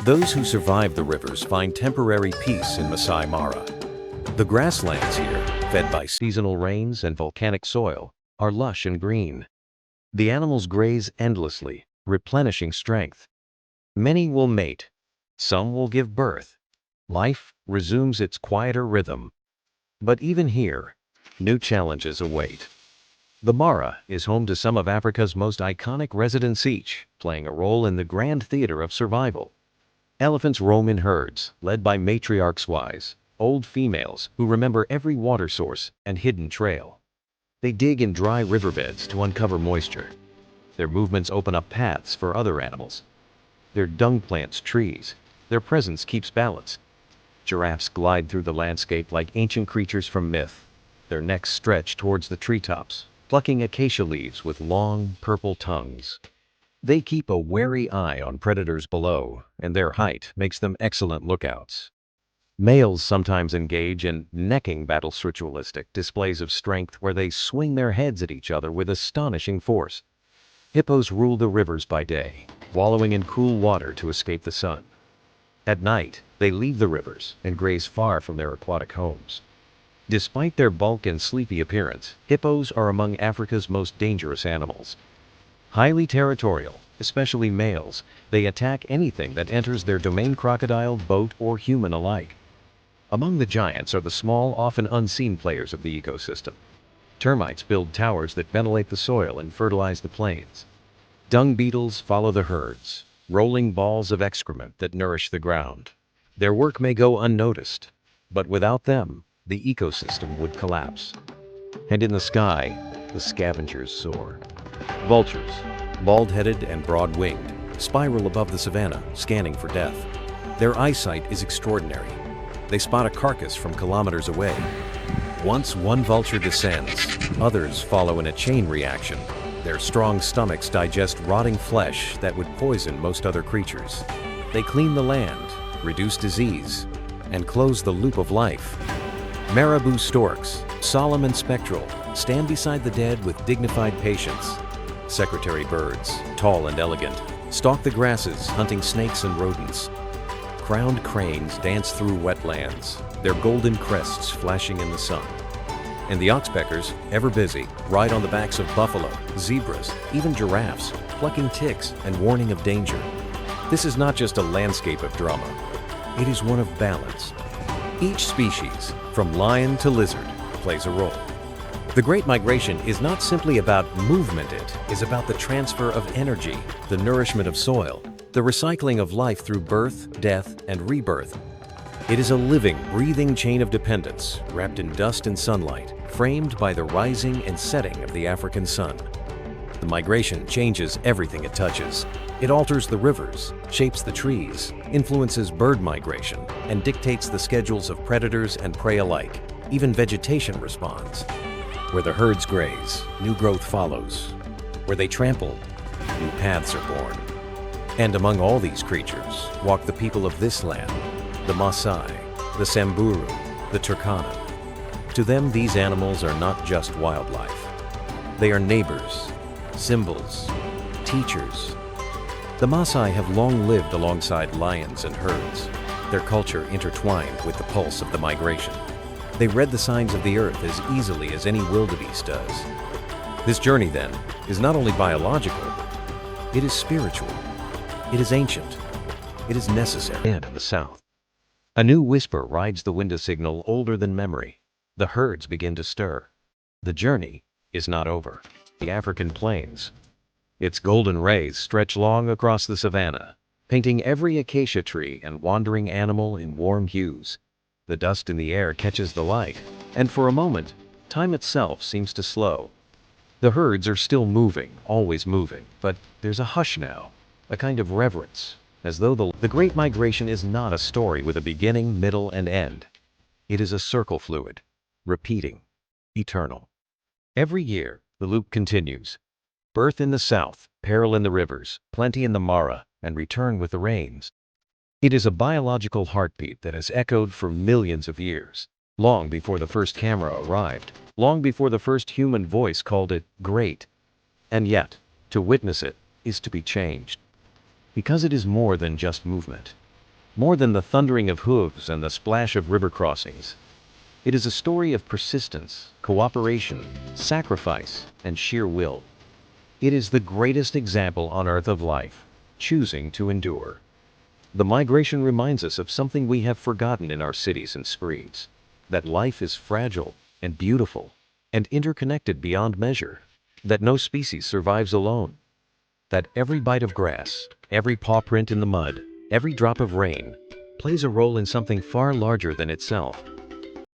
Those who survive the rivers find temporary peace in Maasai Mara. The grasslands here, fed by seasonal rains and volcanic soil, are lush and green. The animals graze endlessly, replenishing strength. Many will mate. Some will give birth. Life resumes its quieter rhythm. But even here, new challenges await. The Mara is home to some of Africa's most iconic residents, each playing a role in the grand theater of survival. Elephants roam in herds, led by matriarchs, old females who remember every water source and hidden trail. They dig in dry riverbeds to uncover moisture. Their movements open up paths for other animals. Their dung plants trees. Their presence keeps balance. Giraffes glide through the landscape like ancient creatures from myth. Their necks stretch towards the treetops, plucking acacia leaves with long, purple tongues. They keep a wary eye on predators below, and their height makes them excellent lookouts. Males sometimes engage in necking battles, ritualistic displays of strength where they swing their heads at each other with astonishing force. Hippos rule the rivers by day, wallowing in cool water to escape the sun. At night, they leave the rivers and graze far from their aquatic homes. Despite their bulk and sleepy appearance, hippos are among Africa's most dangerous animals. Highly territorial, especially males, they attack anything that enters their domain, crocodile, boat, or human alike. Among the giants are the small, often unseen players of the ecosystem. Termites build towers that ventilate the soil and fertilize the plains. Dung beetles follow the herds, rolling balls of excrement that nourish the ground. Their work may go unnoticed, but without them, the ecosystem would collapse. And in the sky, the scavengers soar. Vultures, bald-headed and broad-winged, spiral above the savanna, scanning for death. Their eyesight is extraordinary. They spot a carcass from kilometers away. Once one vulture descends, others follow in a chain reaction. Their strong stomachs digest rotting flesh that would poison most other creatures. They clean the land, reduce disease, and close the loop of life. Marabou storks, solemn and spectral, stand beside the dead with dignified patience. Secretary birds, tall and elegant, stalk the grasses, hunting snakes and rodents. Crowned cranes dance through wetlands, their golden crests flashing in the sun. And the oxpeckers, ever busy, ride on the backs of buffalo, zebras, even giraffes, plucking ticks and warning of danger. This is not just a landscape of drama. It is one of balance. Each species, from lion to lizard, plays a role. The Great Migration is not simply about movement, it is about the transfer of energy, the nourishment of soil, the recycling of life through birth, death, and rebirth. It is a living, breathing chain of dependence, wrapped in dust and sunlight, framed by the rising and setting of the African sun. The migration changes everything it touches. It alters the rivers, shapes the trees, influences bird migration, and dictates the schedules of predators and prey alike. Even vegetation responds. Where the herds graze, new growth follows. Where they trample, new paths are born. And among all these creatures walk the people of this land, the Maasai, the Samburu, the Turkana. To them, these animals are not just wildlife. They are neighbors, symbols, teachers. The Maasai have long lived alongside lions and herds, their culture intertwined with the pulse of the migration. They read the signs of the earth as easily as any wildebeest does. This journey, then, is not only biological, it is spiritual, it is ancient, it is necessary. And in the south, a new whisper rides the wind, a signal older than memory. The herds begin to stir. The journey is not over. The African plains. Its golden rays stretch long across the savanna, painting every acacia tree and wandering animal in warm hues. The dust in the air catches the light, and for a moment, time itself seems to slow. The herds are still moving, always moving, but there's a hush now, a kind of reverence, as though the Great Migration is not a story with a beginning, middle, and end. It is a circle fluid, repeating, eternal. Every year, the loop continues. Birth in the south, peril in the rivers, plenty in the Mara, and return with the rains. It is a biological heartbeat that has echoed for millions of years, long before the first camera arrived, long before the first human voice called it great. And yet, to witness it is to be changed. Because it is more than just movement. More than the thundering of hooves and the splash of river crossings, it is a story of persistence, cooperation, sacrifice, and sheer will. It is the greatest example on earth of life, choosing to endure. The migration reminds us of something we have forgotten in our cities and screens, that life is fragile and beautiful and interconnected beyond measure, that no species survives alone, that every bite of grass, every paw print in the mud, every drop of rain plays a role in something far larger than itself.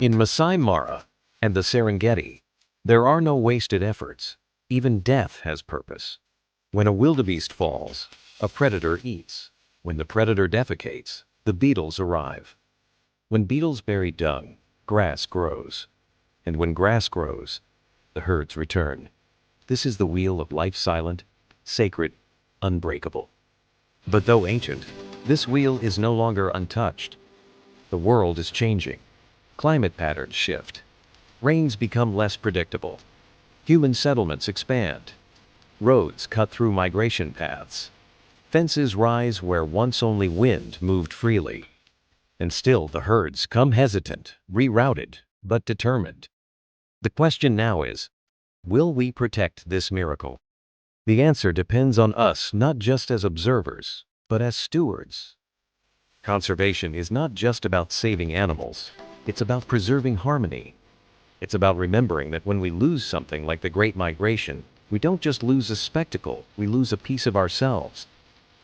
In Maasai Mara and the Serengeti, there are no wasted efforts. Even death has purpose. When a wildebeest falls, a predator eats. When the predator defecates, the beetles arrive. When beetles bury dung, grass grows. And when grass grows, the herds return. This is the wheel of life, silent, sacred, unbreakable. But though ancient, this wheel is no longer untouched. The world is changing. Climate patterns shift. Rains become less predictable. Human settlements expand. Roads cut through migration paths. Fences rise where once only wind moved freely. And still the herds come hesitant, rerouted, but determined. The question now is, will we protect this miracle? The answer depends on us, not just as observers, but as stewards. Conservation is not just about saving animals. It's about preserving harmony. It's about remembering that when we lose something like the Great Migration, we don't just lose a spectacle, we lose a piece of ourselves.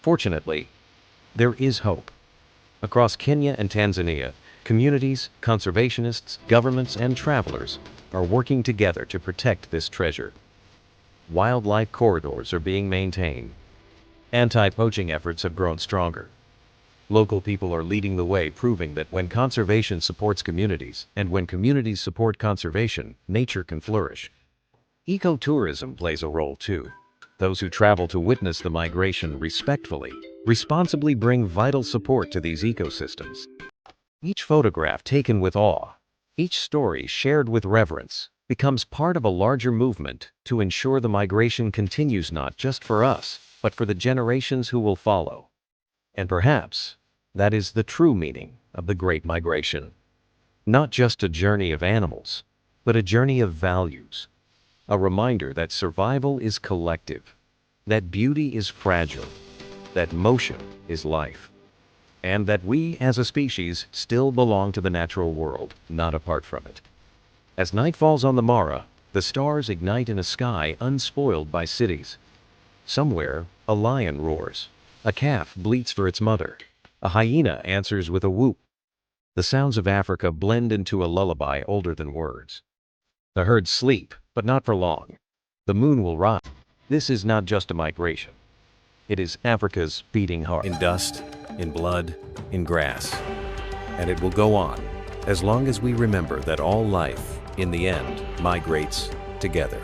Fortunately, there is hope. Across Kenya and Tanzania, communities, conservationists, governments, and travelers are working together to protect this treasure. Wildlife corridors are being maintained. Anti-poaching efforts have grown stronger. Local people are leading the way, proving that when conservation supports communities, and when communities support conservation, nature can flourish. Ecotourism plays a role too. Those who travel to witness the migration responsibly bring vital support to these ecosystems. Each photograph taken with awe, each story shared with reverence, becomes part of a larger movement to ensure the migration continues not just for us, but for the generations who will follow. And perhaps that is the true meaning of the Great Migration. Not just a journey of animals, but a journey of values. A reminder that survival is collective, that beauty is fragile, that motion is life, and that we as a species still belong to the natural world, not apart from it. As night falls on the Mara, the stars ignite in a sky unspoiled by cities. Somewhere, a lion roars. A calf bleats for its mother. A hyena answers with a whoop. The sounds of Africa blend into a lullaby older than words. The herds sleep, but not for long. The moon will rise. This is not just a migration. It is Africa's beating heart. In dust, in blood, in grass. And it will go on, as long as we remember that all life, in the end, migrates together.